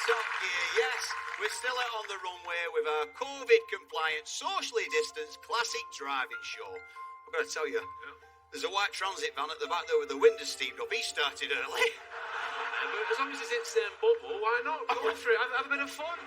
Top Gear, yes. We're still out on the runway with our COVID-compliant, socially distanced classic driving show. I've got to tell you, there's a white transit van at the back there with the windows steamed up. He started early. As long as it's in the same bubble, why not? Go for it, have a bit of fun.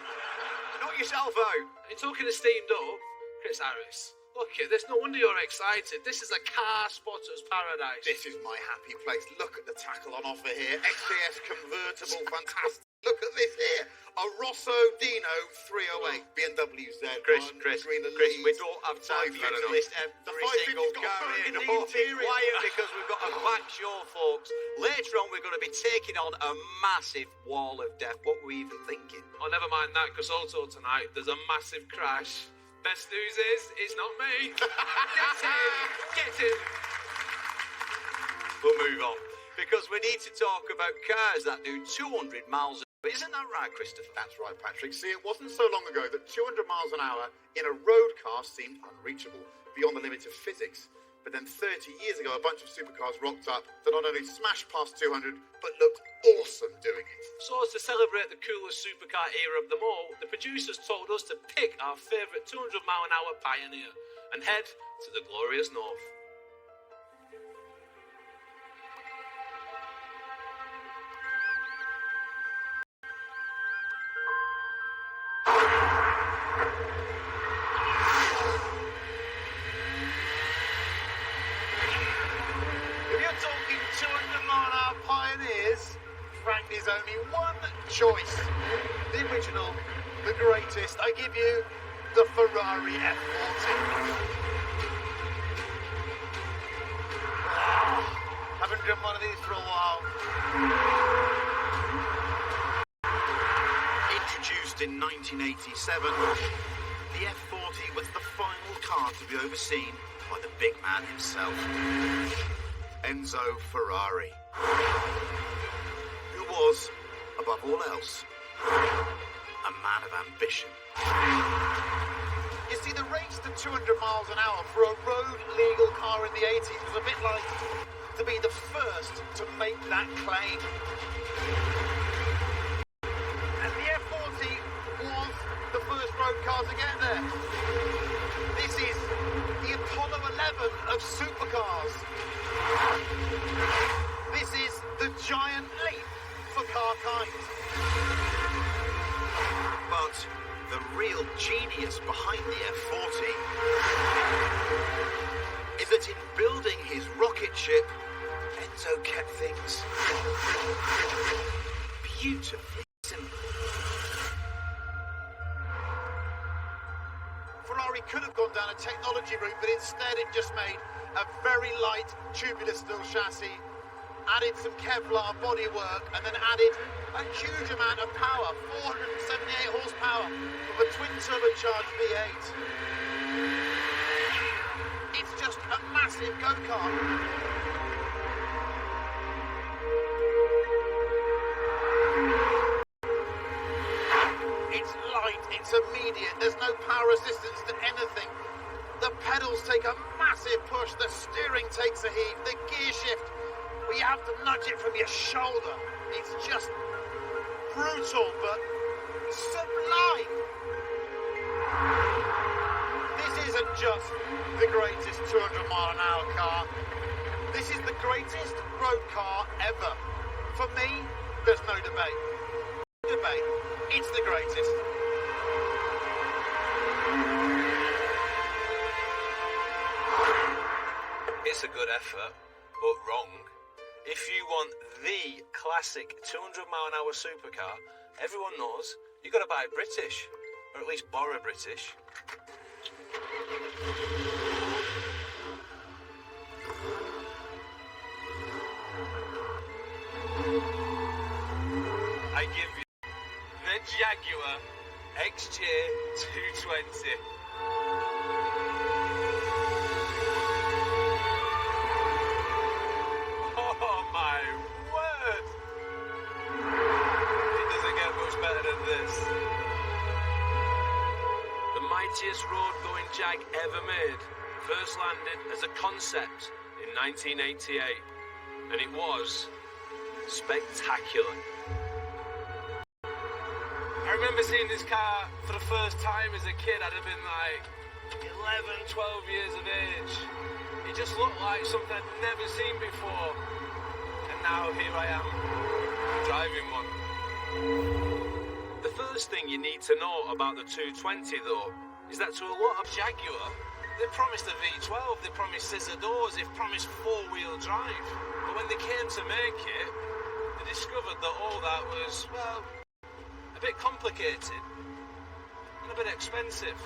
Knock yourself out. You're talking of steamed up, Chris Harris. Look here, there's no wonder you're excited. This is a car spotter's paradise. This is my happy place. Look at the tackle on offer here. XPS convertible, fantastic. Look at this here. A Rosso Dino 308. BMW's there. Chris, we don't have time for to list every single car in. Quiet, because we've got a back show, folks. Later on, we're going to be taking on a massive wall of death. What were we even thinking? Oh, never mind that, because also tonight there's a massive crash. Best news is, it's not me. Get him. We'll move on, because we need to talk about cars that do 200 miles an hour. Isn't that right, Christopher? That's right, Patrick. See, it wasn't so long ago that 200 miles an hour in a road car seemed unreachable, beyond the limits of physics. But then 30 years ago, a bunch of supercars rocked up that not only smashed past 200, but looked awesome doing it. So as to celebrate the coolest supercar era of them all, the producers told us to pick our favourite 200-mile-an-hour pioneer and head to the glorious north. Is only one choice. The original, the greatest. I give you the Ferrari F40. Haven't driven one of these for a while. Introduced in 1987, the F40 was the final car to be overseen by the big man himself, Enzo Ferrari. Was, above all else, a man of ambition. You see, the race to 200 miles an hour for a road legal car in the 80s was a bit like to be the first to make that claim. And the F40 was the first road car to get there. This is the Apollo 11 of supercars. This is the giant leap for car kind. But the real genius behind the F40 is that in building his rocket ship, Enzo kept things beautifully simple. Ferrari could have gone down a technology route, but instead it just made a very light tubular steel chassis, added some Kevlar bodywork, and then added a huge amount of power, 478 horsepower from a twin-turbocharged V8. It's just a massive go-kart. It's light, it's immediate, there's no power resistance to anything. The pedals take a massive push, the steering takes a heave, the gear shift, you have to nudge it from your shoulder. It's just brutal, but sublime. This isn't just the greatest 200-mile-an-hour car. This is the greatest road car ever. For me, there's no debate. It's the greatest. It's a good effort, but wrong. If you want the classic 200-mile-an-hour supercar, everyone knows you've got to buy British, or at least borrow British. I give you the Jaguar XJ 220. Oh my word! It doesn't get much better than this. The mightiest road-going Jag ever made first landed as a concept in 1988, and it was spectacular. remember seeing this car for the first time as a kid. I'd have been like 11, 12 years of age. It just looked like something I'd never seen before. And now here I am, driving one. The first thing you need to know about the 220 though, is that to a lot of Jaguar, they promised a V12, they promised scissor doors, they promised four-wheel drive. But when they came to make it, they discovered that all that was, well, a bit complicated and a bit expensive.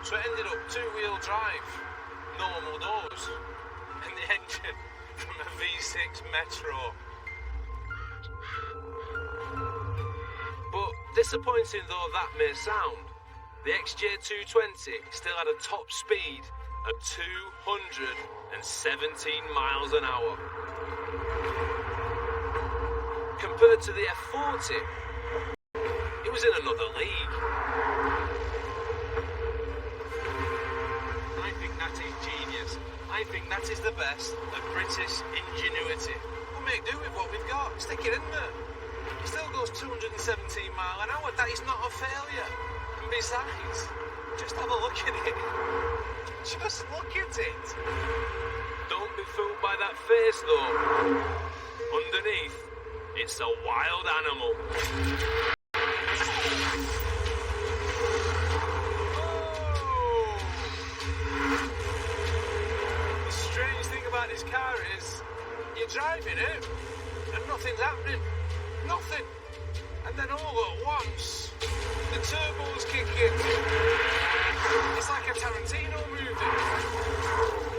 So it ended up two-wheel drive, normal doors, and the engine from a V6 Metro. But disappointing though that may sound, the XJ220 still had a top speed of 217 miles an hour. Compared to the F40, it was in another league. I think that is genius. I think that is the best of British ingenuity. We'll make do with what we've got. Stick it in there. It still goes 217 miles an hour. That is not a failure. And besides, just have a look at it. Just look at it. Don't be fooled by that face, though. Underneath, it's a wild animal. Oh! The strange thing about this car is, you're driving it, and nothing's happening. Nothing. And then all at once, the turbos kick in. It's like a Tarantino movie.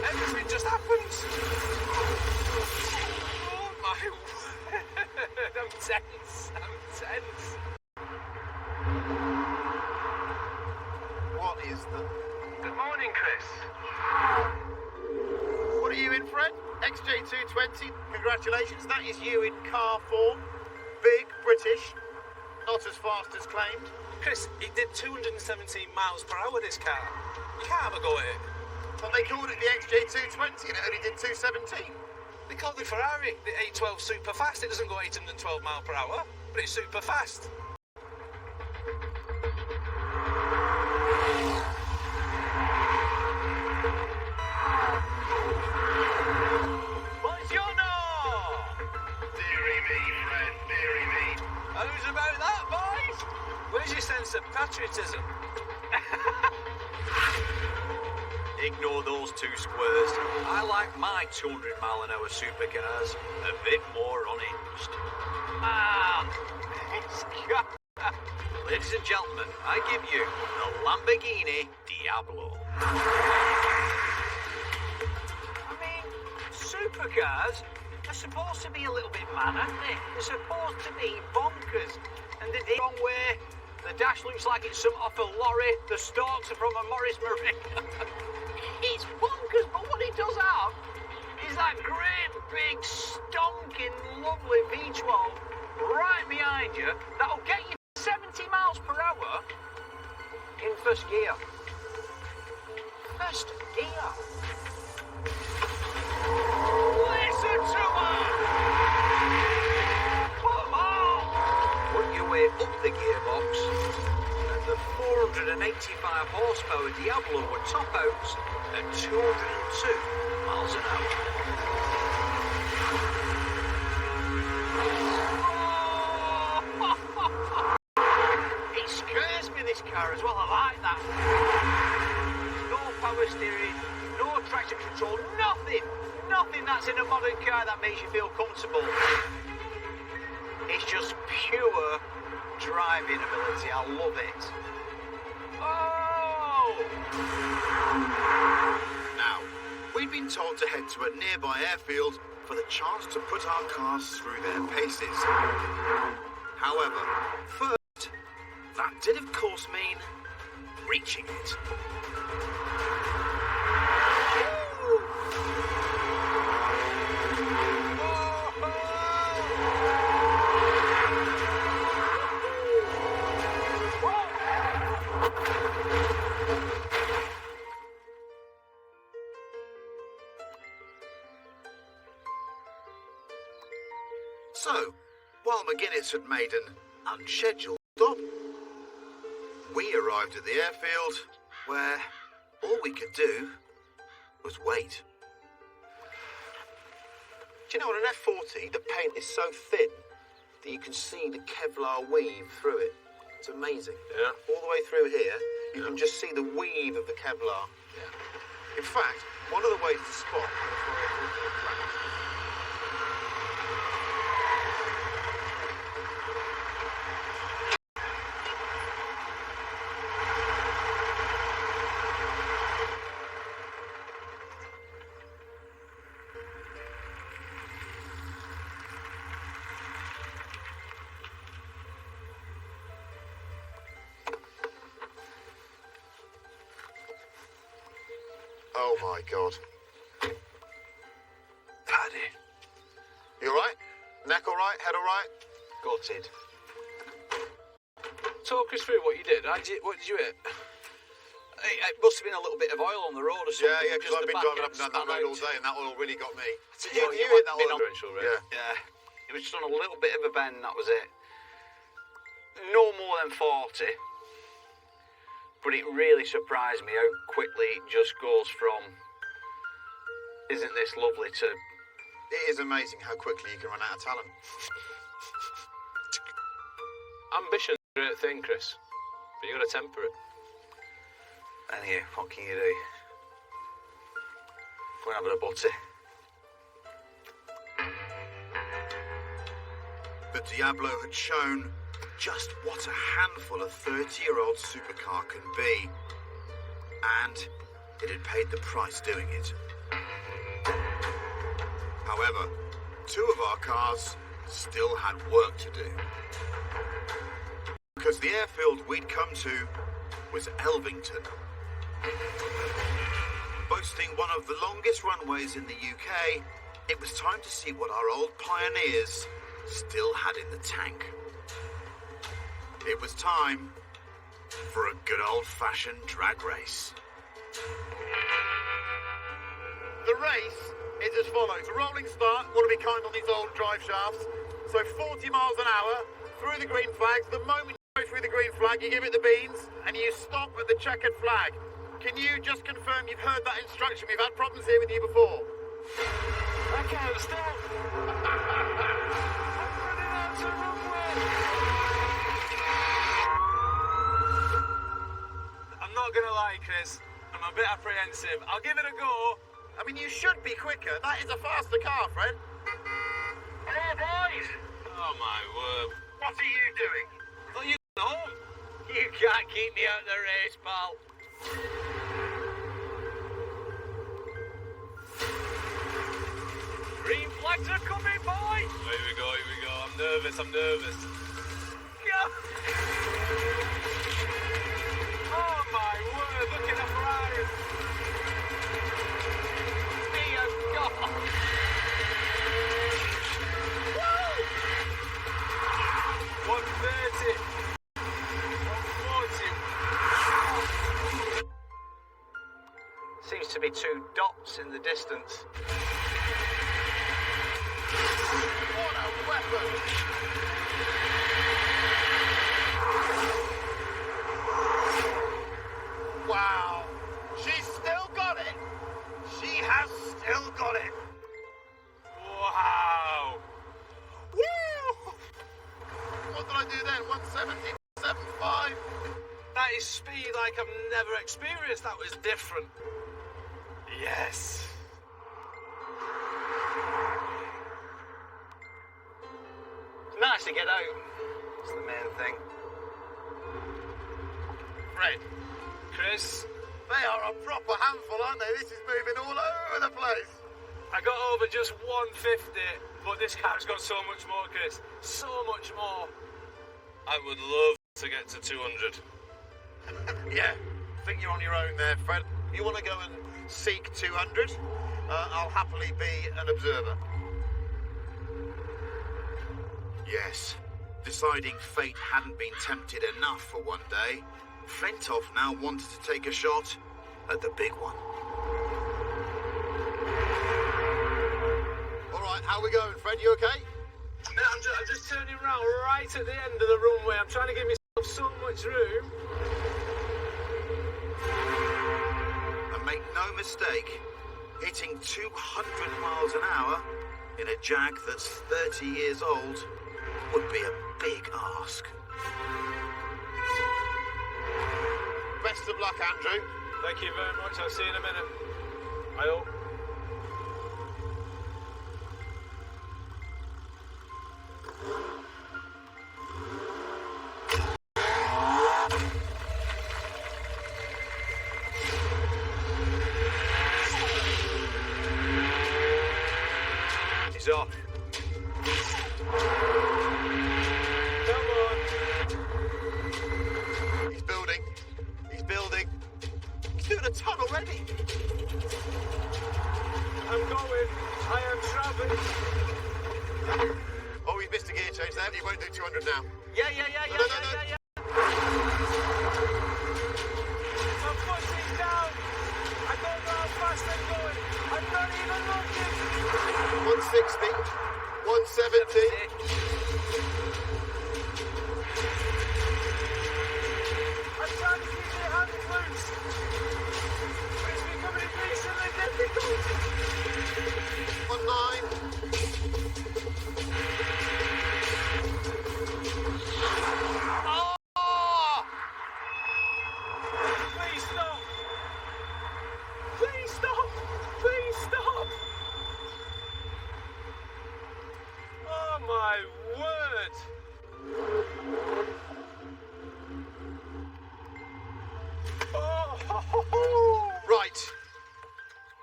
Everything just happens. Oh my word. I'm tense. What is the... Good morning, Chris. What are you in, Fred? XJ220, congratulations. That is you in car form. Big, British, not as fast as claimed. Chris, it did 217 miles per hour, this car. You can't have a go at it. Well, they called it the XJ220 and it only did 217. They called the Ferrari the 812 super fast. It doesn't go 812 miles per hour, but it's super fast. Buongiorno! Deary me, Fred, deary me. How's about that, boys? Where's your sense of patriotism? Ignore those two squares. I like my 200-mile-an-hour supercars a bit more unhinged. This car. Ladies and gentlemen, I give you the Lamborghini Diablo. I mean, supercars are supposed to be a little bit mad, aren't they? They're supposed to be bonkers. And they're the wrong way. The dash looks like it's some off a lorry. The stalks are from a Morris Marine. It's bonkers, but what it does have is that great big stonking lovely V12 right behind you that'll get you 70 miles per hour in first gear. First gear. Listen to her! Come on! Work your way up the gearbox, and the 485 horsepower Diablo would top out at 202 miles an hour. It scares me, this car, as well. I like that. No power steering, no traction control, nothing. Nothing that's in a modern car that makes you feel comfortable. It's just pure driving ability. I love it. Oh! Now, we've been told to head to a nearby airfield for the chance to put our cars through their paces. However, first, that did of course mean reaching it. So, while McGuinness had made an unscheduled stop, we arrived at the airfield where all we could do was wait. Do you know, on an F40, the paint is so thin that you can see the Kevlar weave through it. It's amazing. Yeah. All the way through here, you can just see the weave of the Kevlar. Yeah. In fact, one of the ways to spot cracks. Oh my God. Paddy. You alright? Neck alright? Head alright? Gutted. Talk us through what you did. What did you hit? It must have been a little bit of oil on the road or something. Yeah, because just I've the been back driving up end and down that span road out. all day and that oil really got me. You hit that been oil. on- Yeah. Yeah, it was just on a little bit of a bend, that was it. No more than 40. But it really surprised me how quickly it just goes from, isn't this lovely, to... It is amazing how quickly you can run out of talent. Ambition's a great thing, Chris. But you got to temper it. Anyway, what can you do? Go and have a butty. The Diablo had shown just what a handful a 30-year-old supercar can be. And it had paid the price doing it. However, two of our cars still had work to do. Because the airfield we'd come to was Elvington. Boasting one of the longest runways in the UK, it was time to see what our old pioneers still had in the tank. It was time for a good old-fashioned drag race. The race is as follows. A rolling start, want to be kind on these old drive shafts. So 40 miles an hour, through the green flags. The moment you go through the green flag, you give it the beans, and you stop at the checkered flag. Can you just confirm you've heard that instruction? We've had problems here with you before. I can't stop. I'm running out to runway. I'm not going to lie, Chris. I'm a bit apprehensive. I'll give it a go. I mean, you should be quicker. That is a faster car, Fred. Hey, boys. Oh, my word. What are you doing? Thought you were home. You can't keep me out of the race, pal. Green flags are coming, boys. Here we go, here we go. I'm nervous. Go. Oh, my word. Look at the flyers. Dear God. Woo! 130. 140. Seems to be two dots in the distance. What a weapon! Wow. She's still got it. She has still got it. Wow. Woo! What did I do then? 170, 75. That is speed like I've never experienced. That was different. Yes. It's nice to get out. It's the main thing. Fred, Chris, they are a proper handful, aren't they? This is moving all over the place. I got over just 150, but this car's got so much more, Chris. So much more. I would love to get to 200. Yeah, I think you're on your own there, Fred. You want to go and seek 200? I'll happily be an observer. Yes, deciding fate hadn't been tempted enough for one day, Flintoff now wanted to take a shot at the big one. All right, how we going, Fred? You okay? No, I'm just turning around right at the end of the runway. I'm trying to give myself so much room. And make no mistake, hitting 200 miles an hour in a Jag that's 30 years old would be a big ask. Best of luck, Andrew. Thank you very much. I'll see you in a minute. I hope. He's off. Come on. He's building. He's building. He's doing a ton already. I'm going. I am travelling. Oh, he's missed a gear change there. He won't do 200 now. Yeah. No. My foot is down. I don't know how fast I'm going. I'm not even looking. 160. 170. I'm trying to keep my hands loose. But it's becoming increasingly difficult. 19. Oh! Please stop. Please stop. Please stop. Oh my word. Oh. Right.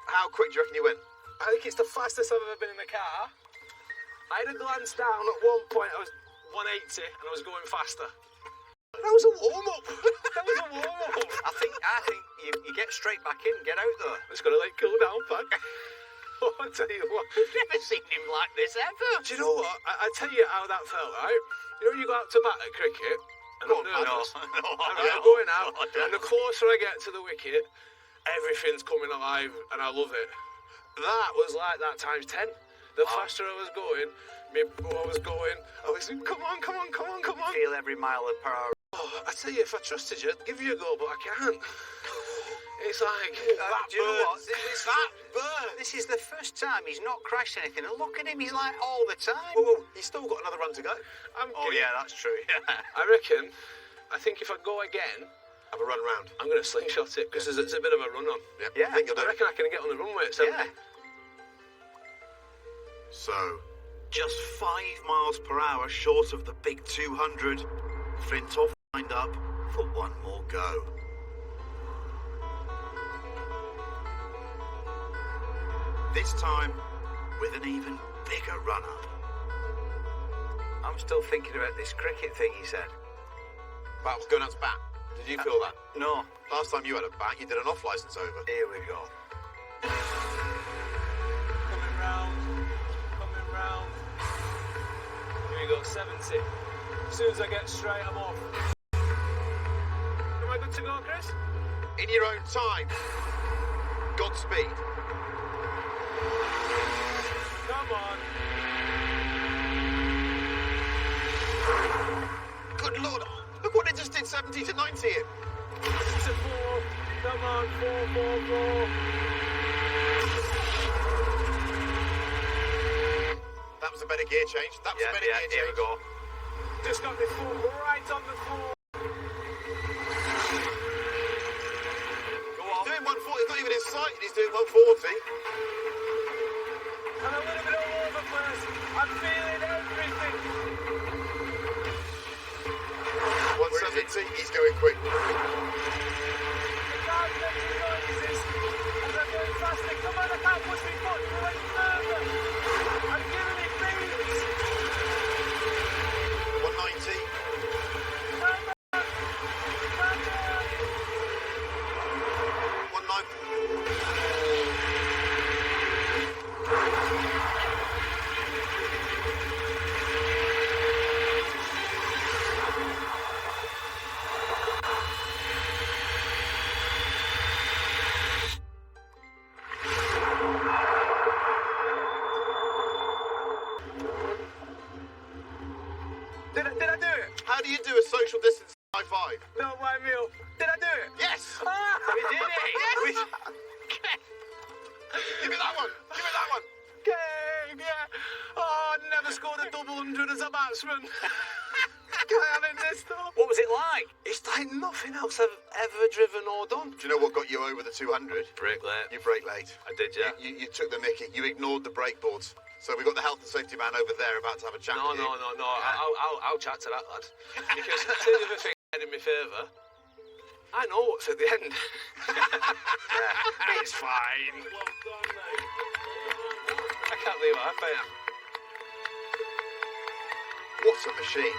How quick do you reckon you went? I think it's the fastest I've ever been in a car. I had a glance down at one point, I was 180 and I was going faster. That was a warm-up. That was a warm-up. I think you get straight back in, get out there. It's got to let it cool down, Pat. Oh, I tell you what. I've never seen him like this ever. Do you know what? I tell you how that felt, right? You know, you go out to bat at cricket, and I'm nervous. I'm going out, and the closer I get to the wicket, everything's coming alive, and I love it. That was like that times 10. The faster I was going, I was saying, come on. Feel every mile per hour. Oh, I tell you, if I trusted you, I'd give you a go, but I can't. It's like, that Do you know what? bird. This is the first time he's not crashed anything, and look at him, he's like all the time. Whoa, he's still got another run to go. Oh yeah, that's true. I think if I go again, Have a run round. I'm going to slingshot it, because it's a bit of a run-on. Yeah. I think you'll do I it. reckon I can get on the runway at 70. Yeah. So, just 5 miles per hour short of the big 200, Flintoff lined up for one more go. This time, with an even bigger run-up. I'm still thinking about this cricket thing he said. About going out to bat. Did you feel that? No, Last time you had a bat, you did an off-licence over. here we go. Coming round. Here we go, 70. As soon as I get straight, I'm off. Am I good to go, Chris? In your own time. Godspeed. Come on. Good Lord. Look what it just did 70 to 90 in. It's a 4. Come on, 4. That was a better gear change. That was a better gear change. Here we go. Just got my foot right on the floor. Go on. Doing 140, it's not even in sight, he's doing 140. And a little bit all over the place. I'm feeling everything. 170, he's going quick. The car's making noises. As I'm going faster, come on, I can't push my foot through any further. I'm giving it beats. 190. Come on. 190. Did I do it? How do you do a social distance high five. Don't wind me up. Did I do it? Yes. We did it. Yes. Give me that one. Give me that one. Game, yeah. Oh, I never scored a double hundred as a batsman. Can I have it this though? What was it like? It's like nothing else I've ever driven or done. Do you know what got you over the 200? Brake late. You brake late. I did, yeah. You took the mickey. You ignored the brake boards. So we've got the health and safety man over there about to have a chat No. with you. Yeah. I'll chat to that lad. Because see the other thing in my favour. I know what's at the end. It's fine. Well done, mate. I can't believe I failed. What a machine.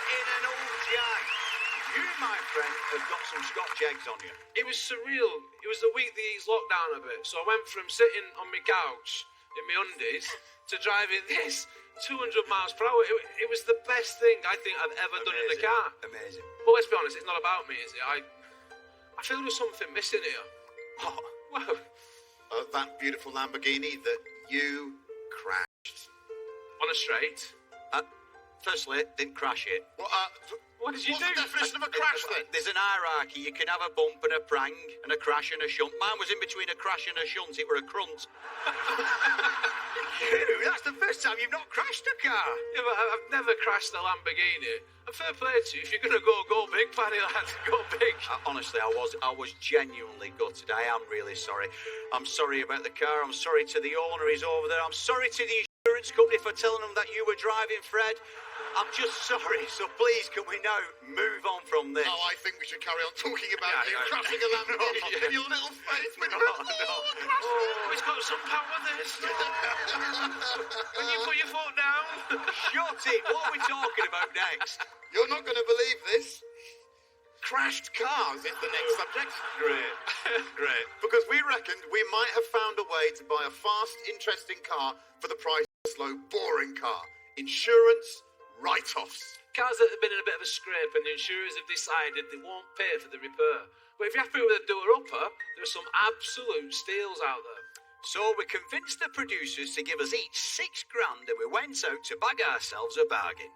In an old jag. You, my friend, have got some Scotch eggs on you. It was surreal. It was the week they eased lockdown a bit, so I went from sitting on my couch in my undies to driving this 200 miles per hour. It was the best thing I think I've ever done in the car. Amazing. But let's be honest, it's not about me, is it? I feel there's something missing here. Oh, Well, That beautiful Lamborghini that you crashed. on a straight. firstly, didn't crash it. Well, What did you what's do? the definition of a crash then? There's an hierarchy. You can have a bump and a prang and a crash and a shunt. Mine was in between a crash and a shunt. It were a crunt. That's the first time you've not crashed a car. Yeah, but I've never crashed a Lamborghini. And fair play to you. If you're going to go big, Paddy lad. Go big. Honestly, I was genuinely gutted. I am really sorry. I'm sorry about the car. I'm sorry to the owner. He's over there. I'm sorry to the insurance company for telling them that you were driving, Fred. I'm just sorry. So please, can we now move on from this? No, I think we should carry on talking about Yeah, you no, crashing a Lamborghini in your little face. When you went, Oh, it's got some power, this. When you put your foot down. Shut it. What are we talking about next? You're not going to believe this. Crashed cars is the next subject. Great. Great. Because we reckoned we might have found a way to buy a fast, interesting car for the price of a slow, boring car. Insurance write-offs. Cars that have been in a bit of a scrape and the insurers have decided they won't pay for the repair. But if you're happy with a doer-upper, there are some absolute steals out there. So we convinced the producers to give us each £6,000 and we went out to bag ourselves a bargain.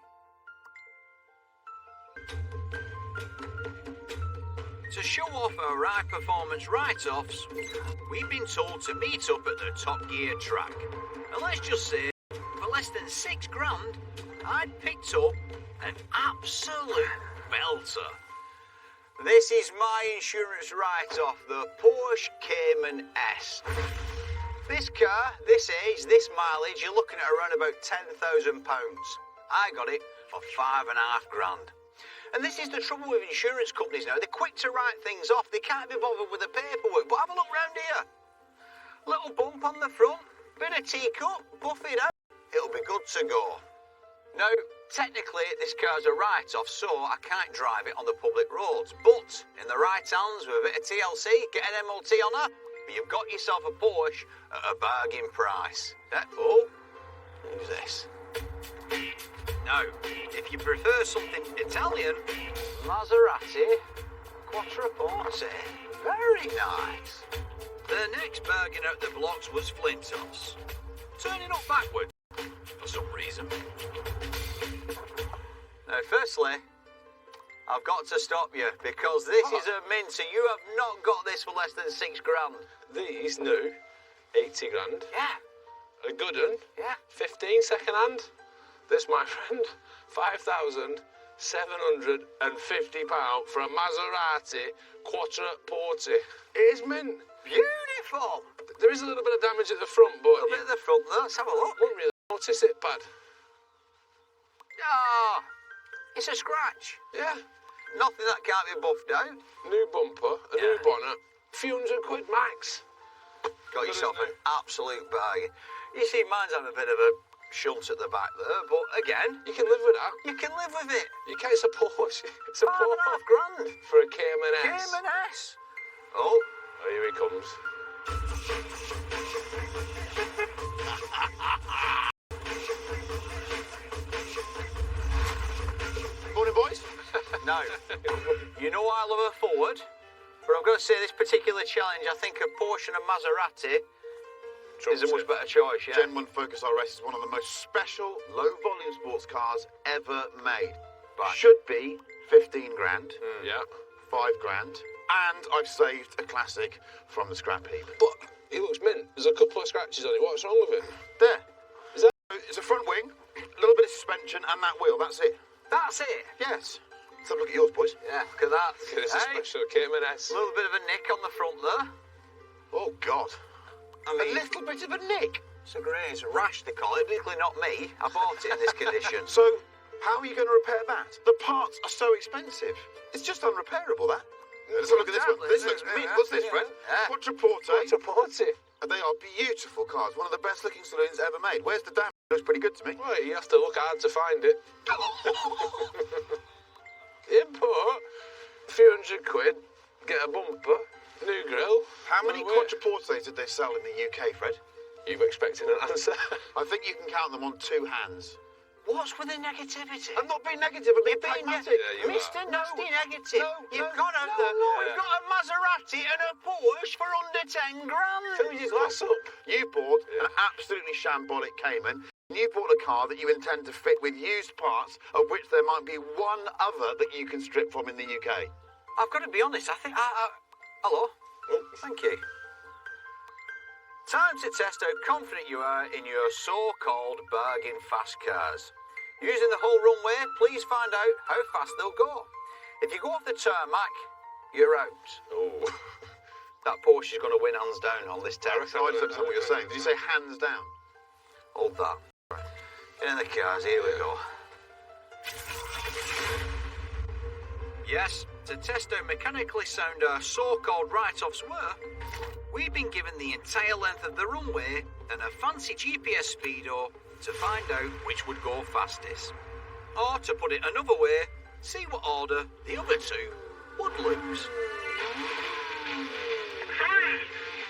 To show off our high performance write-offs, we've been told to meet up at the Top Gear track. And let's just say, for less than £6,000, I'd picked up an absolute belter. This is my insurance write-off, the Porsche Cayman S. This car, this age, this mileage, you're looking at around about £10,000. I got it for £5,500. And this is the trouble with insurance companies now. They're quick to write things off. They can't be bothered with the paperwork. But have a look round here. Little bump on the front, bit of teacup, buff it out. It'll be good to go. Now, technically, this car's a write-off, so I can't drive it on the public roads. But in the right hands with a bit of TLC, get an MOT on her, you've got yourself a Porsche at a bargain price. Oh, who's this? Now, if you prefer something Italian, Maserati Quattroporte. Very nice. The next bargain out the blocks was Flintoffs. Turning up backward, for some reason. Now, firstly, I've got to stop you, because this is a mincer. You have not got this for less than £6,000. These new, 80 grand. Yeah, A good un, yeah. 15 second hand. This, my friend, £5,750 for a Maserati Quattroporte. It is mint. Beautiful. There is a little bit of damage at the front, but A little bit at the front there. Let's have a look. wouldn't really notice it, Pad. Ah, it's a scratch. Yeah. Nothing that can't be buffed out. New bumper, a new Yeah. bonnet, a few £100 max. Got yourself an absolute bargain. You see, mine's had a bit of a shunt at the back there, but again, You can live with that. you can live with it. You can't support. It's a £5,500 for a Cayman S. Cayman S. Oh, Oh, here he comes. Now, you know I love a forward, but I've got to say this particular challenge, I think a portion of Maserati is a much better choice, yeah. Gen 1 Focus RS is one of the most special, low-volume sports cars ever made. Right. Should be 15 grand, Yeah. 5 grand, and I've saved a classic from the scrap heap. But he looks mint. There's a couple of scratches on it. What's wrong with it? There. Is that... It's a front wing, a little bit of suspension, and that wheel. That's it. That's it. Yes. Let's have a look at yours, boys. Yeah, look at that. It's a special Cayman S. A little bit of a nick on the front there. Oh, God. I mean, A little bit of a nick. it's a graze, a rash they call it, particularly not me. I bought it in this condition. So, how are you going to repair that? The parts are so expensive. It's just unrepairable, that. Let's have a look at this one. This looks mint. What's this, Fred? Yeah. Quattroporte. Quattroporte. And they are beautiful cars. One of the best looking saloons ever made. Where's the damage? Looks pretty good to me. Well, you have to look hard to find it. Import, a few £100, get a bumper, new grille. How many Well, wait. Quattroportes did they sell in the UK, Fred? You've expected an answer. I think you can count them on 2 hands. What's with the negativity? I'm not being negative, I'm being pragmatic. Yeah, you Mr. Nasty Negative. No, You've no, got no, the. no. We've got a Maserati and a Porsche for under 10 grand. Fill your glass up. You bought an absolutely shambolic Cayman. You bought a car that you intend to fit with used parts, of which there might be one other that you can strip from in the UK. I've got to be honest, I think. Hello? Thank you. Time to test how confident you are in your so-called bargain fast cars. Using the whole runway, please find out how fast they'll go. If you go off the tarmac, you're out. Oh. That Porsche is going to win hands down on this terrace. So I don't understand what you're saying. Did you say hands down? Hold that. Get in the cars, here we go. Yes, to test how mechanically sound our so-called write-offs were, we've been given the entire length of the runway and a fancy GPS speedo to find out which would go fastest. Or to put it another way, see what order the other two would lose. 3,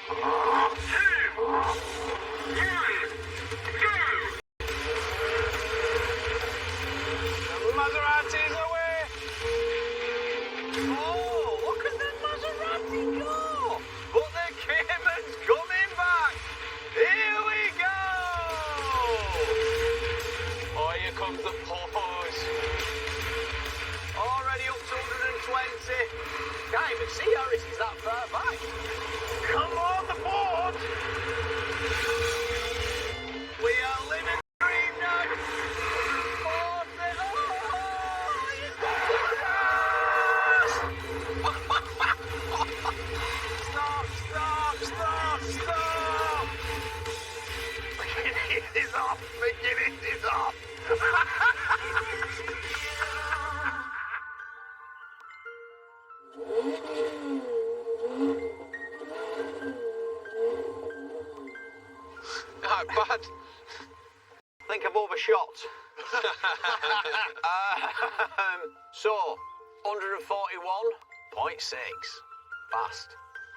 2, 1, go! Maserati's away! Oh, look at the Maserati go! But the Cayman's coming back! Here we go! Oh, here comes the pause. Already up to 120. Can't even see Harris, he's that far back. Come on, the board! We are living the dream now. 40. Oh, he's got Stop! McGuinness is off! McGuinness is off! Not bad. Think I've overshot. So, 141.6. Fast.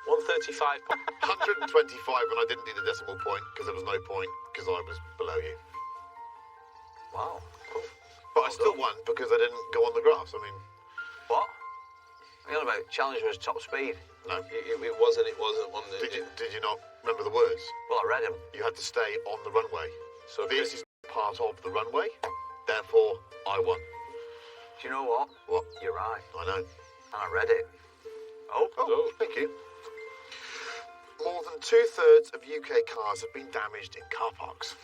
135. 125 and I didn't do the decimal point because there was no point because I was below you. Wow. But I still won because I didn't go on the grass. I mean, What? What are you on about? Challenge was top speed. no. It wasn't one that... Did you not remember the words? Well, I read him. You had to stay on the runway. So This is part of the runway. Therefore, I won. Do you know what? What? You're right. I know. And I read it. Oh, thank you. More than 2/3 of UK cars have been damaged in car parks.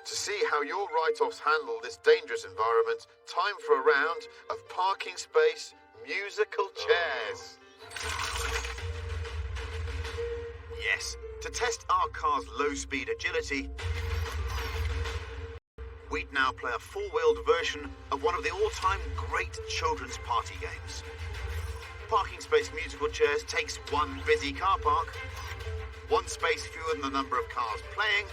To see how your write-offs handle this dangerous environment, time for a round of parking space musical chairs. Yes, to test our car's low-speed agility, we'd now play a four-wheeled version of one of the all-time great children's party games. Parking space musical chairs takes one busy car park, one space fewer than the number of cars playing,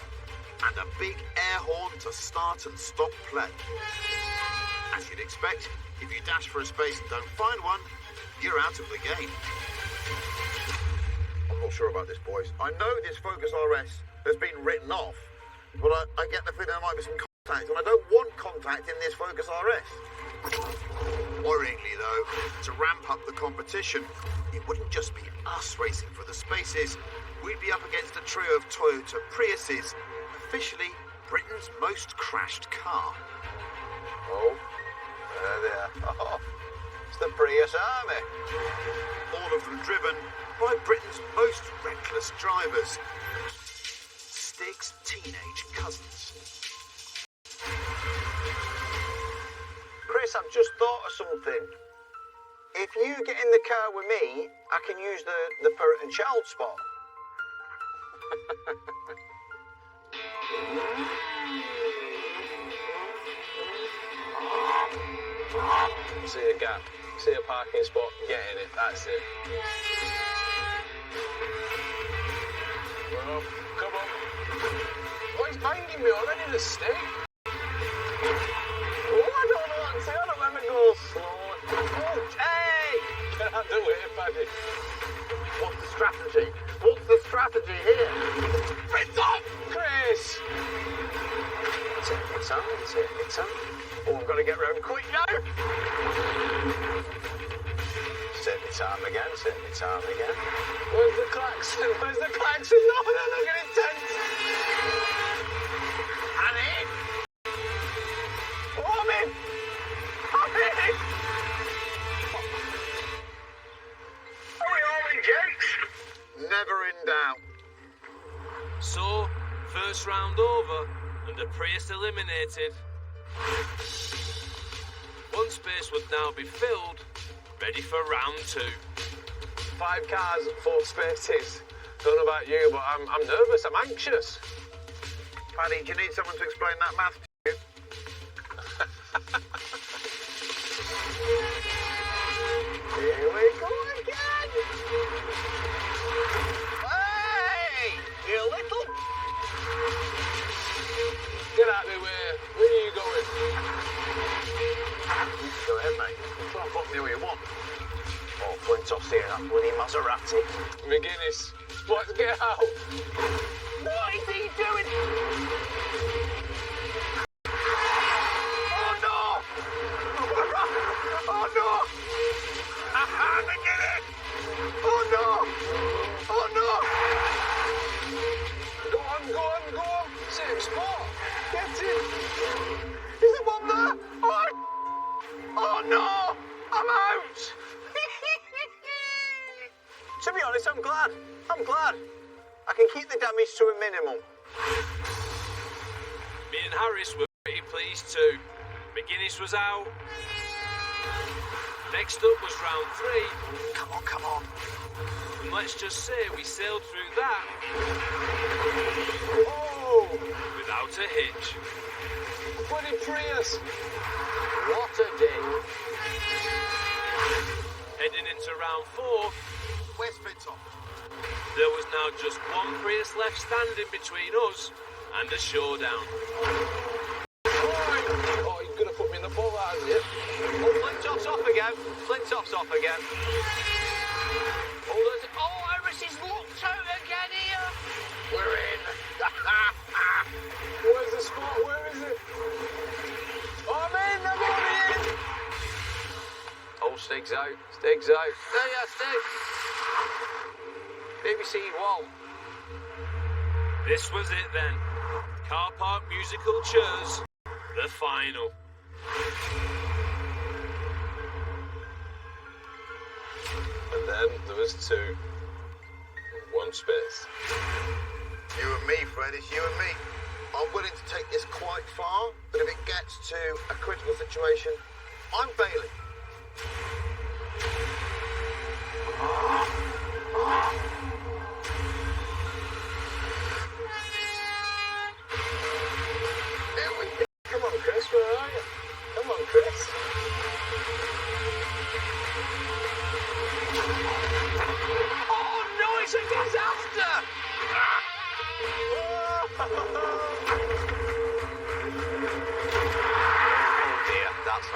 and a big air horn to start and stop play. As you'd expect, if you dash for a space and don't find one, you're out of the game. I'm not sure about this, boys. I know this Focus RS has been written off, but I get the feeling there might be some contact, and I don't want contact in this Focus RS. Worryingly, though, to ramp up the competition, it wouldn't just be us racing for the spaces. We'd be up against a trio of Toyota Priuses, officially Britain's most crashed car. Oh, there they are. Oh, it's the Prius Army. All of them driven by Britain's most reckless drivers. Stig's teenage cousins. Chris, I've just thought of something. If you get in the car with me, I can use the parrot and child spot. See a gap, see a parking spot, get in it, that's it. Well, come on. Oh, he's banging me already, the stick. Oh, I don't know what to say, I don't let me go slow. Oh, hey! Can't do it, Paddy. What's the strategy? What's the strategy here? It's up! Chris! It's on. Oh, I've got to get round quick now. Set the time again. Where's the klaxon? No, they're looking intense. I'm in. Oh, I'm in. Are we all in, Jakes? Never in doubt. So, first round over, and the Prius eliminated. One space would now be filled, ready for round 2. 5 cars, 4 spaces. Don't know about you, but I'm nervous, I'm anxious. Paddy, do you need someone to explain that math to you? Here we go again. Hey, you little... Get out of the way. Where are you going? You go ahead, mate. Try and put me where you want. Oh, Flintoff's here, that bloody Maserati. McGuinness, let's get out. What is he doing? Oh, no! Oh, no! McGuinness! Oh, no! Oh, no! Go on. Same spot. Get in. Is there one there? Oh, no! I'm out! To be honest, I'm glad. I can keep the damage to a minimum. Me and Harris were pretty pleased too. McGuinness was out. Next up was round 3. Come on. And let's just say we sailed through that Oh! without a hitch. Bloody Prius. What a day. Heading into round 4, Where's Flintoff? there was now just one Prius left standing between us and a showdown. Oh, you're going to put me in the ball, aren't you? Oh, Flintoff's off again. Oh, Iris is locked out again here. We're in. Where's the spot? Where is it? Oh, I'm already in. Oh, Stig's out. There you are, Stig. BBC One. This was it then. Car park musical chairs, the final. And then there was 2. 1 space. You and me, Fred, it's you and me. I'm willing to take this quite far, but if it gets to a critical situation, I'm bailing. Here we go. Come on, Chris, where are you? Come on, Chris. Oh, no, it's a disaster! Oh, dear, that's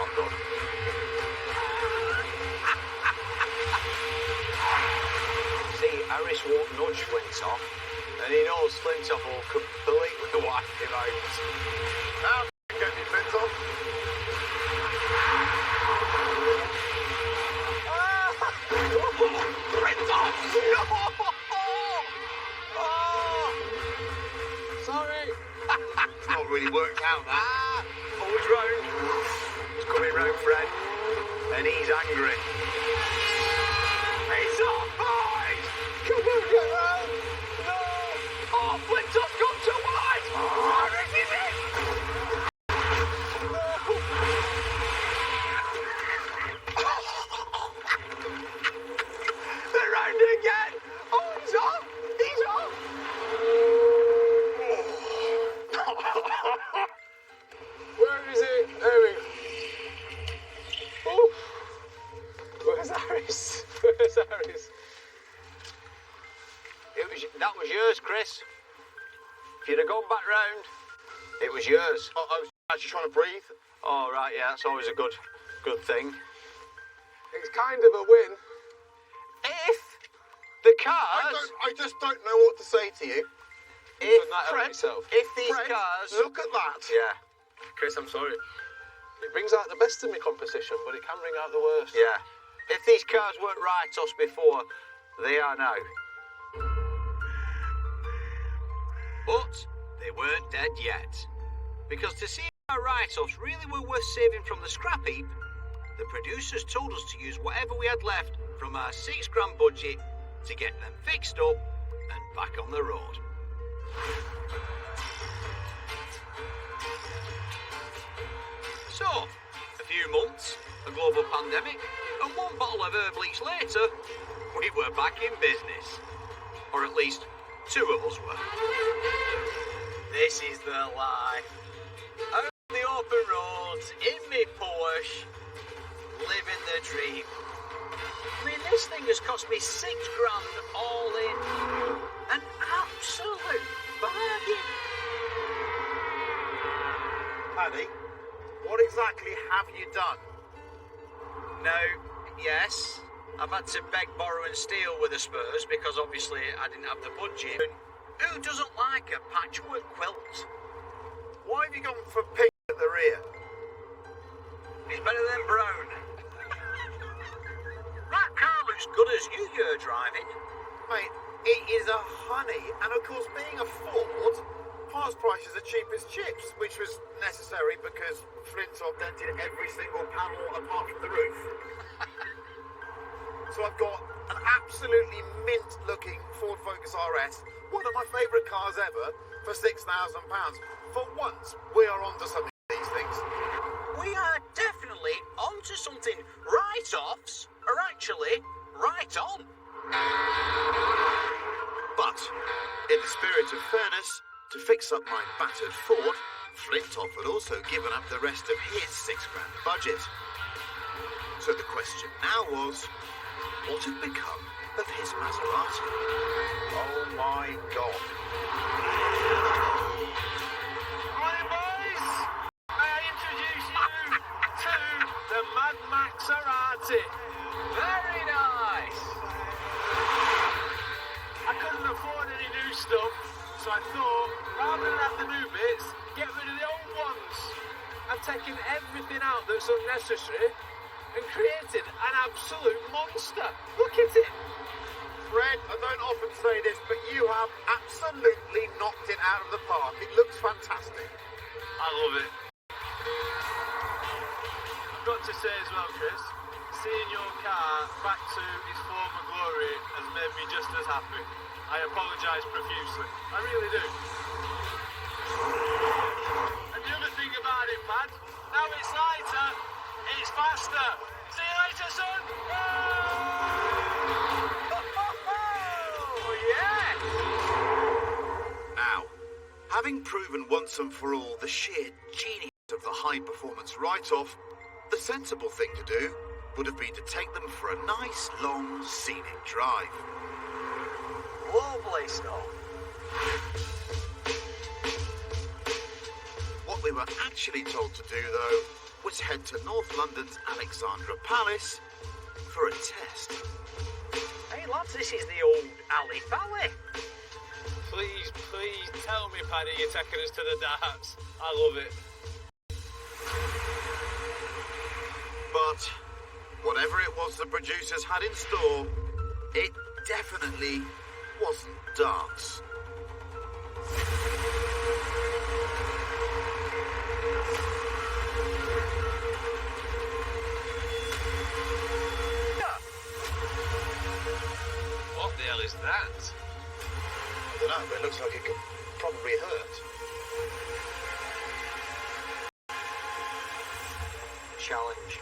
Always round. He's coming round, Fred. And he's angry. He's off, boys! Come on, get round! No! Oh, Flinto's gone too wide! Harris is in! No! They're round again! Oh, he's off! He's off! Where is it? There. Oh. Where's Harris? Where's Harris? That was yours, Chris. If you'd have gone back round, it was yours. I was actually trying to breathe. Oh, right, yeah, that's always a good thing. It's kind of a win. If the cars... I just don't know what to say to you. If, Couldn't that help yourself? if these Fred, cars... look at that. Yeah, Chris, I'm sorry. It brings out the best in my composition, but it can bring out the worst. yeah. If these cars weren't write-offs before, they are now. But they weren't dead yet. Because to see if our write-offs really were worth saving from the scrap heap, the producers told us to use whatever we had left from our £6,000 budget to get them fixed up and back on the road. So, a few months, a global pandemic, and one bottle of herb bleach later, we were back in business. Or at least, two of us were. This is the life. Out on the open roads, in me Porsche, living the dream. I mean, this thing has cost me £6,000 all in. An absolute bargain. Paddy, what exactly have you done? Now, yes, I've had to beg, borrow and steal with the Spurs because obviously I didn't have the budget. Who doesn't like a patchwork quilt? Why have you gone for pink at the rear? It's better than brown. That car looks good as you're driving. Mate, it is a honey, and of course, being a Ford, parts prices are cheap as chips, which was necessary because Flintoff dented every single panel apart from the roof. So I've got an absolutely mint-looking Ford Focus RS, one of my favourite cars ever, for £6,000. For once, we are onto something with these things. We are definitely onto something. Write-offs are actually right on. But, in the spirit of fairness, to fix up my battered Ford, Flintoff had also given up the rest of his £6,000 budget. So the question now was, what had become of his Maserati? Oh my God. Morning, boys! May I introduce you to the Mad Maserati? Very nice. I couldn't afford any new stuff, so I thought, rather than have the new bits, get rid of the old ones. I've taken everything out that's unnecessary and created an absolute monster. Look at it. Fred, I don't often say this, but you have absolutely knocked it out of the park. It looks fantastic. I love it. I've got to say as well, Chris, seeing your car back to its former glory has made me just as happy. I apologise profusely. I really do. And the other thing about it, Pad, now it's lighter, it's faster. See you later, son. Oh, yeah. Now, having proven once and for all the sheer genius of the high-performance write-off, the sensible thing to do would have been to take them for a nice, long, scenic drive. Lovely stuff. What we were actually told to do, though, was head to North London's Alexandra Palace for a test. Hey lads, this is the old Alley Valley. Please, please tell me, Paddy, you're taking us to the darts. I love it. But whatever it was the producers had in store, it definitely wasn't darts. it looks like it could probably hurt. Challenge.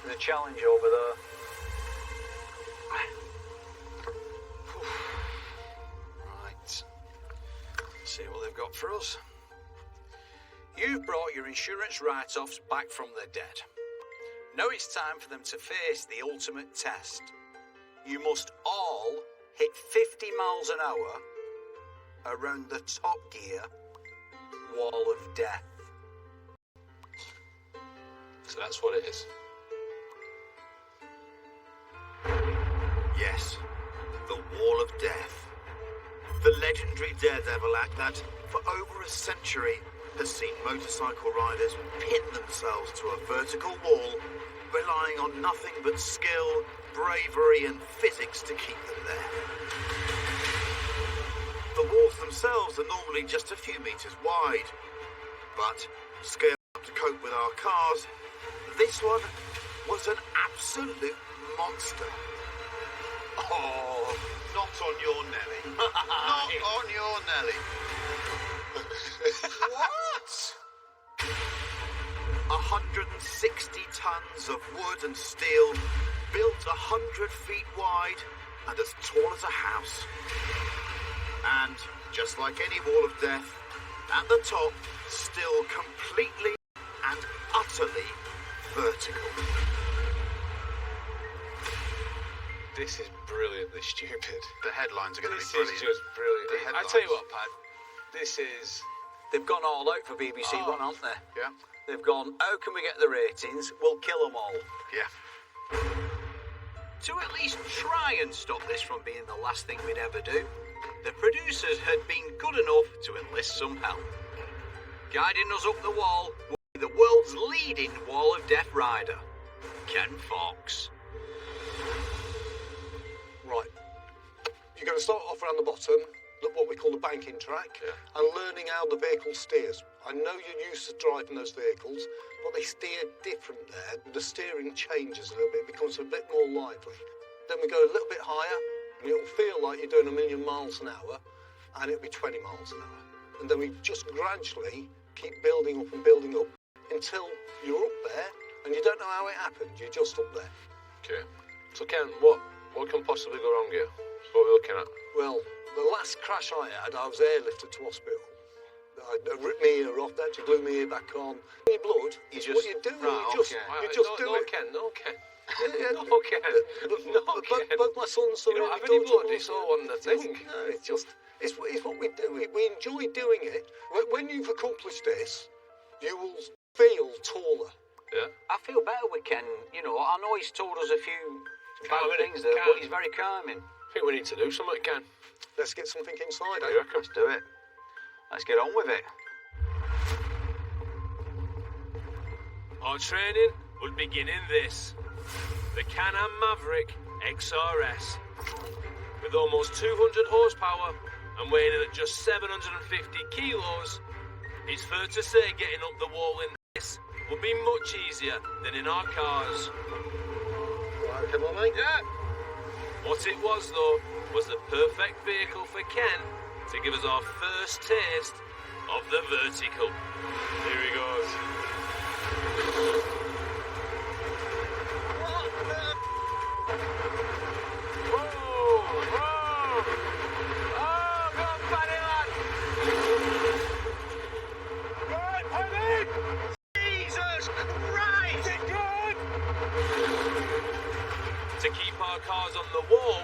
There's a challenge over there. Right. See what they've got for us. You've brought your insurance write-offs back from the dead. Now it's time for them to face the ultimate test. You must all hit 50 miles an hour around the Top Gear wall of death. So that's what it is. Yes, the Wall of Death. The legendary daredevil act that, for over a century, has seen motorcycle riders pin themselves to a vertical wall, relying on nothing but skill, bravery and physics to keep them there. The walls themselves are normally just a few meters wide, but scaled up to cope with our cars, this one was an absolute monster. Oh, not on your Nelly. Not on your Nelly. What? 160 tons of wood and steel, built 100 feet wide and as tall as a house. And just like any wall of death, at the top, still completely and utterly vertical. This is brilliantly stupid. The headlines are going to be This brilliant. is just brilliant. I tell you what, Pat. This is... They've gone all out for BBC One, haven't they? Yeah. They've gone, how can we get the ratings? We'll kill them all. Yeah. To at least try and stop this from being the last thing we'd ever do, the producers had been good enough to enlist some help. Guiding us up the wall will be the world's leading Wall of Death rider, Ken Fox. Right. You're going to start off around the bottom, look what we call the banking track, and learning how the vehicle steers. I know you're used to driving those vehicles, but they steer different there. The steering changes a little bit, becomes a bit more lively. Then we go a little bit higher, and it'll feel like you're doing 1,000,000 miles an hour, and it'll be 20 miles an hour. And then we just gradually keep building up until you're up there, and you don't know how it happened. You're just up there. Okay. So, Ken, what can possibly go wrong here? What are we looking at? Well, the last crash I had, I was airlifted to hospital. I ripped my ear off, they had to glue my ear back on. Your blood is what you do. Right, you just do no, it. Ken, no, Ken. Yeah, No, Ken. No, Ken. But my son's so You don't have really any blood, it's all on the thing. No, it's what we do. We enjoy doing it. When you've accomplished this, you will feel taller. Yeah. I feel better with Ken. You know, I know he's told us a few bad Calming things it, there, calm. but he's very calming. I think we need to do something, Ken. Let's get something inside, What do eh? you reckon? Let's do it. Let's get on with it. Our training will begin in this. The Can-Am Maverick XRS. With almost 200 horsepower and weighing in at just 750 kilos, it's fair to say getting up the wall in this will be much easier than in our cars. Right, come on, mate. Yeah. What it was, though, was the perfect vehicle for Ken to give us our first taste of the vertical. Here he goes. Whoa! Whoa! Oh, go on, Paddy, lad! Right, Paddy! Jesus Christ! Is it good? To keep our cars on the wall,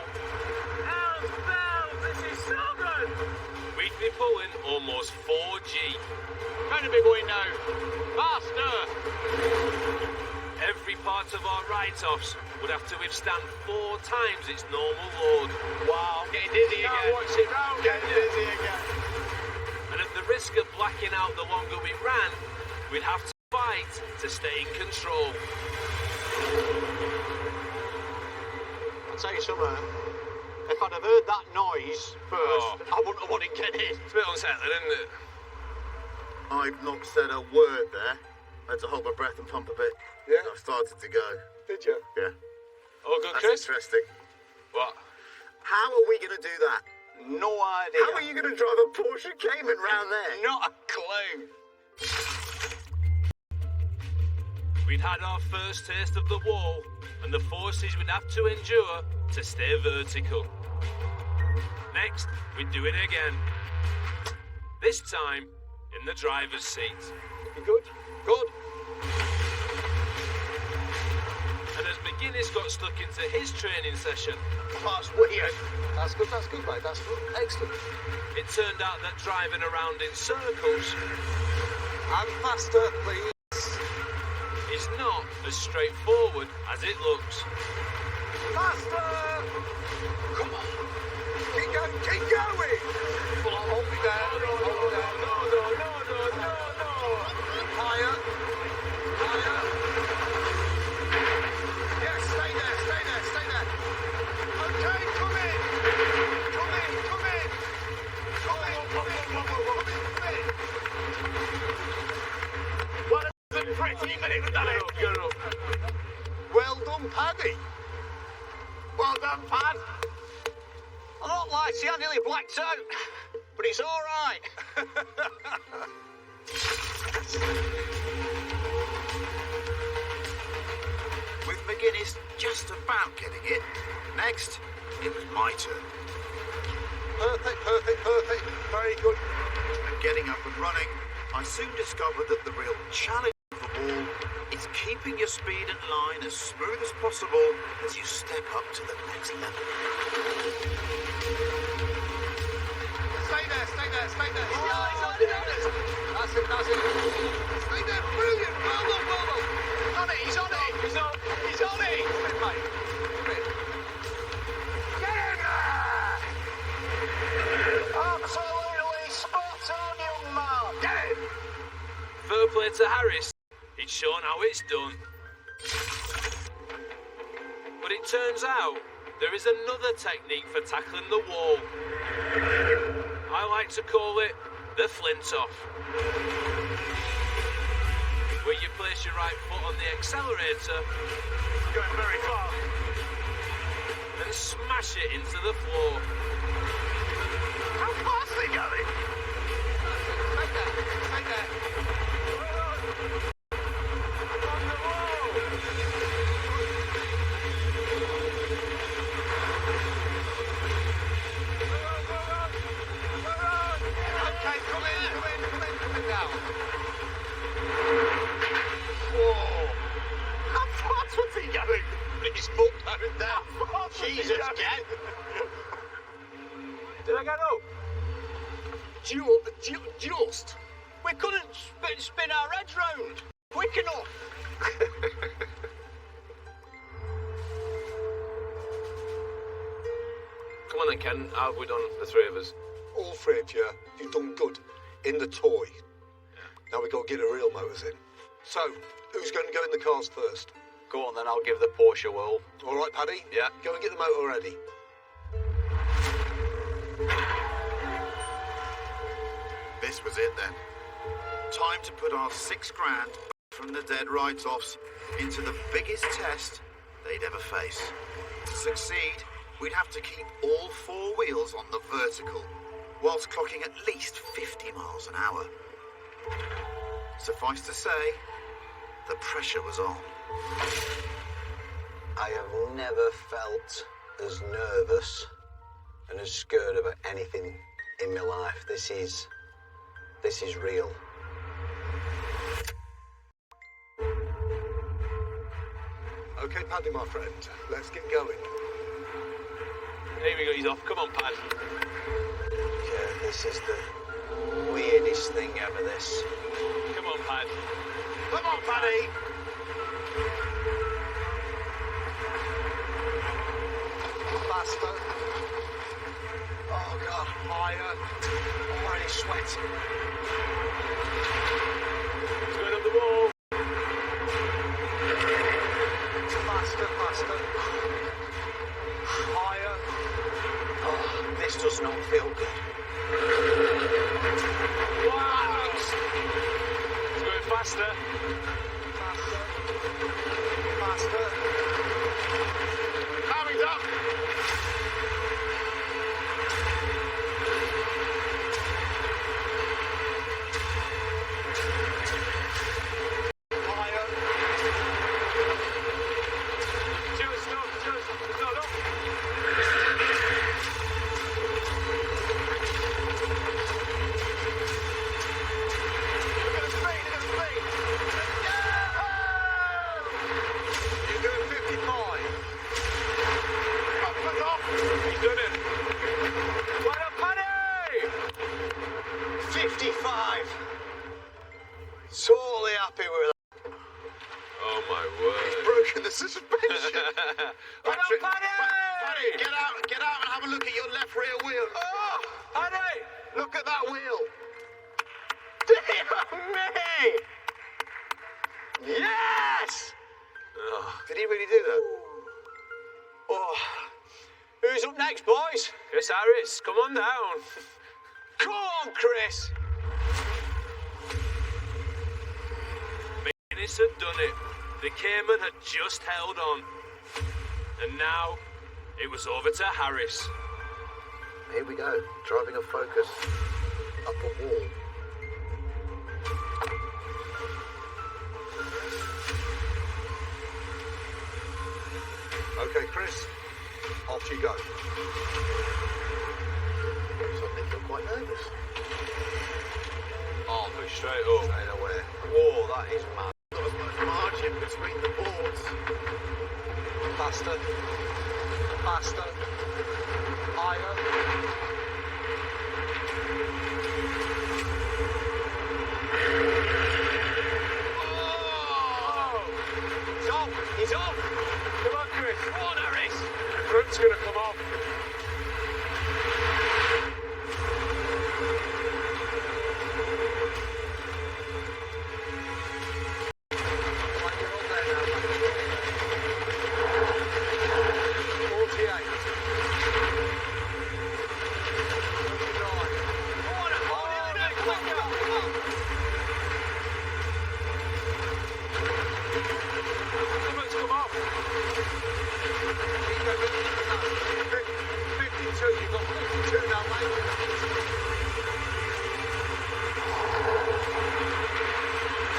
how's bells? This is so good! We'd be pulling almost 4G. Going to be going now. Faster. Every part of our write-offs would have to withstand 4 times its normal load. Wow, I'm getting dizzy again. Watch it round, Getting dizzy again. And at the risk of blacking out the longer we ran, we'd have to fight to stay in control. I'll tell you something. If I'd have heard that noise first, I wouldn't have wanted to get in. It's a bit unsettling, isn't it? I've not said a word there. I had to hold my breath and pump a bit. Yeah. I started to go. Did you? Yeah. All good, That's Chris? interesting. What? How are we going to do that no idea. How are you going to drive a Porsche Cayman round there? Not a clue. We'd had our first taste of the wall and the forces we'd have to endure to stay vertical. Next, we'd do it again. This time, in the driver's seat. You good? Good. And as McGuinness got stuck into his training session, That's weird. That's good, mate. That's good. Excellent. it turned out that driving around in circles And faster, please. is not as straightforward as it looks. Faster! Come on. Keep going, keep going! Well, I'll hold me down. No. Higher. Yes, stay there. Okay, come in. Well, it's a pretty minute, done it. Get up. Well done, Paddy. Well done, Pad. I'm not lying to you, I nearly blacked out. But it's all right. With McGuinness just about getting it, next, it was my turn. Perfect. Very good. And getting up and running, I soon discovered that the real challenge of the wall is keeping your speed and line as smooth as possible as you step up to the next level. Stay there. That's it. Stay there, brilliant. Well done. He's on it. Come in, mate. Come in. Get in there! Absolutely spot on, young man. Get in! Fair play to Harris. He'd shown how it's done. But it turns out there is another technique for tackling the wall. I like to call it the flint-off. Where you place your right foot on the accelerator, Going very far. and smash it into the floor. How fast are they going? Stay there. Okay, come in now. Whoa. How fast was he going? His foot carried down. Jesus, get. Did I get up? Just. We couldn't spin our heads round quick enough. Come on then, Ken. How have we done, the three of us? All three of you, you've done good in the toy. Now we've got to get the real motors in. So, who's going to go in the cars first? Go on then, I'll give the Porsche a whirl. All right, Paddy? Yeah. Go and get the motor ready. This was it then. Time to put our $6 grand from the dead write-offs into the biggest test they'd ever face. To succeed, we'd have to keep all four wheels on the vertical, whilst clocking at least 50 miles an hour. Suffice to say, the pressure was on. I have never felt as nervous and as scared about anything in my life. This is real. Okay, Paddy, my friend, let's get going. Here we go, he's off. Come on, Pad. Yeah, this is the weirdest thing ever, this. Come on, Pad. Come on, Paddy. Faster. Oh, God, higher. I'm already sweating. He's going up the wall. Faster. Higher. Oh, this does not feel good. Wow! He's going faster. Faster. Harry's up. happy with that. Oh my word. Broken the suspension. Well done, Paddy! Paddy, get out and have a look at your left rear wheel. Oh, Paddy! Look at that wheel. Dear me! Yes! Oh, Did he really do that? Oh. Who's up next, boys? Chris Harris, come on down. Come on, Chris! Guinness had done it. The Cayman had just held on. And now, it was over to Harris. Here we go, driving a Focus up a wall. Okay, Chris, off you go. Suddenly feel quite nervous. Oh, but straight up. Straight away. Whoa, that is mad. Not as much margin between the boards. Faster. Faster. Higher. He's off! He's off! Come on, Chris. Come on, Harris! Front's gonna come off. Like you're on there now, mate. 48. 52, you've got 52 now, mate.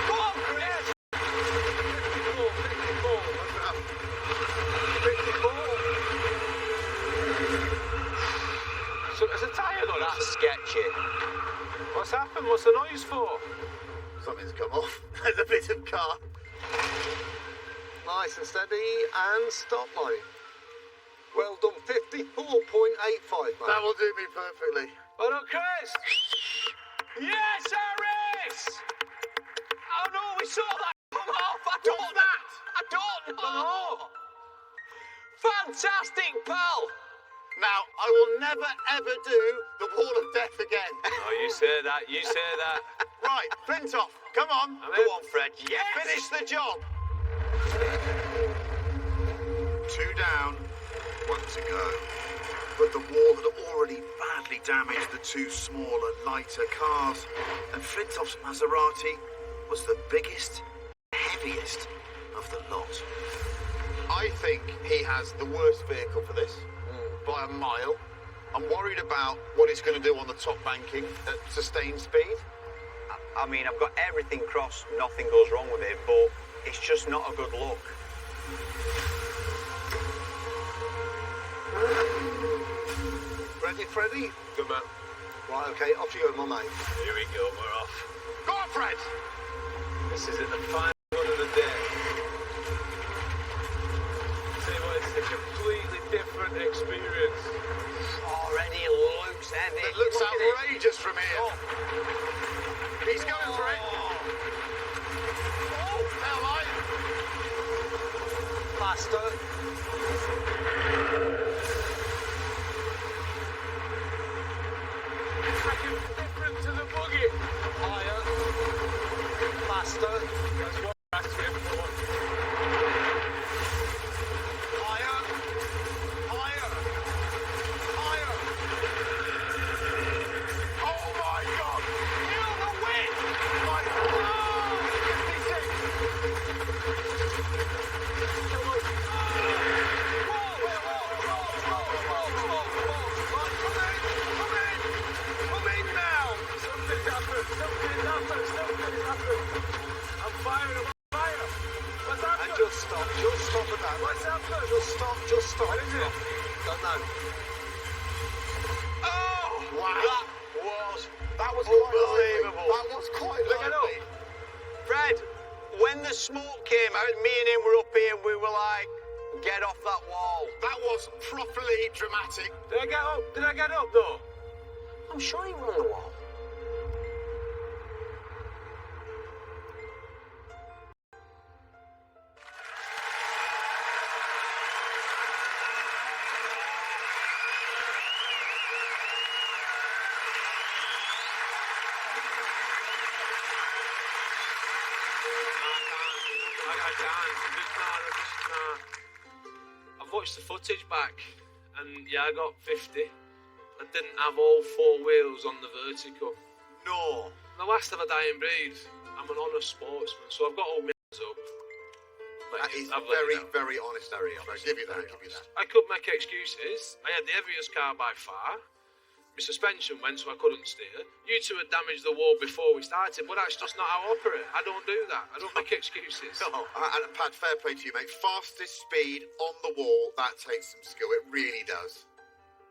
Go on, Chris! 54, 54. 54. So there's a tyre on That's it. sketchy. What's happened? What's the noise for? Something's come off. There's a bit of car. Nice and steady and stop line. Well done, 54.85, mate. That will do me perfectly. Well done, Chris. Yes, Harris! Oh no, we saw that come off! I don't know! Fantastic, pal! Now, I will never ever do the wall of death again. Oh, you say that, you say that. Right, Flintoff, come on. I'm Go in. on, Fred. Yes! Finish the job. 2 down, 1 to go. But the wall had already badly damaged the 2 smaller, lighter cars. And Flintoff's Maserati was the biggest, heaviest of the lot. I think he has the worst vehicle for this, by a mile. I'm worried about what it's going to do on the top banking at sustained speed. I mean, I've got everything crossed, nothing goes wrong with it, but it's just not a good look. Ready, Freddie? Good man. Right, okay, off you go, my mate. Here we go, we're off. Go on, Fred! This is at the final run of the day. Say what, it's a completely different experience. Already looks heavy. It looks Look at it. outrageous from here. He's going for it. Oh, tail light. Faster. Fucking different to the buggy. Higher. Faster. That's what I asked him for. Higher. Higher. Higher. Oh my God! Feel the wind. My Come in now. Something's happened. I'm firing. What's happened? And just stop at that. What's happened? Just stop. What is it? Don't know. Oh! Wow. That was Unbelievable. That was quite Look it lively. up. Fred, when the smoke came out, me and him were up here and we were like, get off that wall. That was properly dramatic. Did I get up? Did I get up though? I'm sure you were on the wall. I've watched the footage back, and yeah, I got 50. I didn't have all 4 wheels on the vertical. No. The last of a dying breed. I'm an honest sportsman, so I've got all my hands up. That is I've let very, you down. very honest. I'll give you that. I could make excuses. I had the heaviest car by far. My suspension went, so I couldn't steer. You two had damaged the wall before we started, but that's just not how I operate. I don't do that. I don't make excuses. Oh, and Pat, fair play to you, mate. Fastest speed on the wall, that takes some skill. It really does.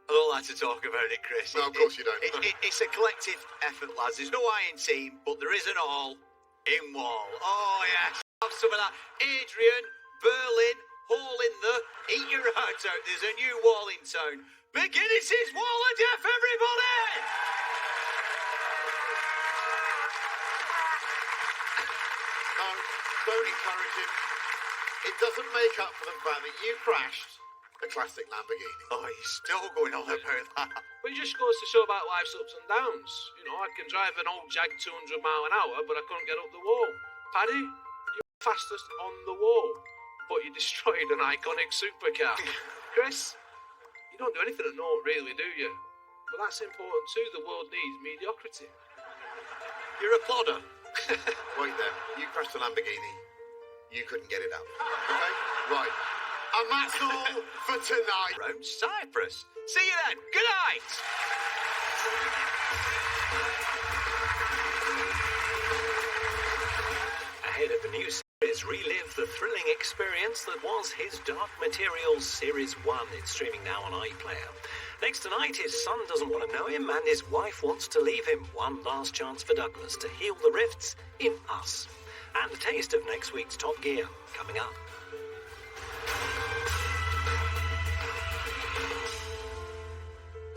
I don't like to talk about it, Chris. No, of course you don't. It's a collective effort, lads. There's no iron team, but there is an all in wall. Oh, yes. Have some of that. Adrian, Berlin, hole in the, eat your heart out. There's a new wall in town. McGuinness's Wall of Death, everybody! No, don't encourage him. It doesn't make up for the fact that you crashed a classic Lamborghini. Oh, he's still going on about that. But it just goes to show about life's ups and downs. You know, I can drive an old Jag 200 mile an hour, but I couldn't get up the wall. Paddy, you're fastest on the wall, but you destroyed an iconic supercar. Chris, you don't do anything at naught, really, do you? But that's important too. The world needs mediocrity. You're a plodder. Wait there. You crashed a Lamborghini. You couldn't get it up. Okay? Right. And that's all for tonight. Round Cyprus. See you then. Good night. Ahead of the new series, relive the thrilling experience that was his Dark Materials Series 1. It's streaming now on iPlayer. Next tonight, his son doesn't want to know him and his wife wants to leave him. One last chance for Douglas to heal the rifts in us. And a taste of next week's Top Gear coming up.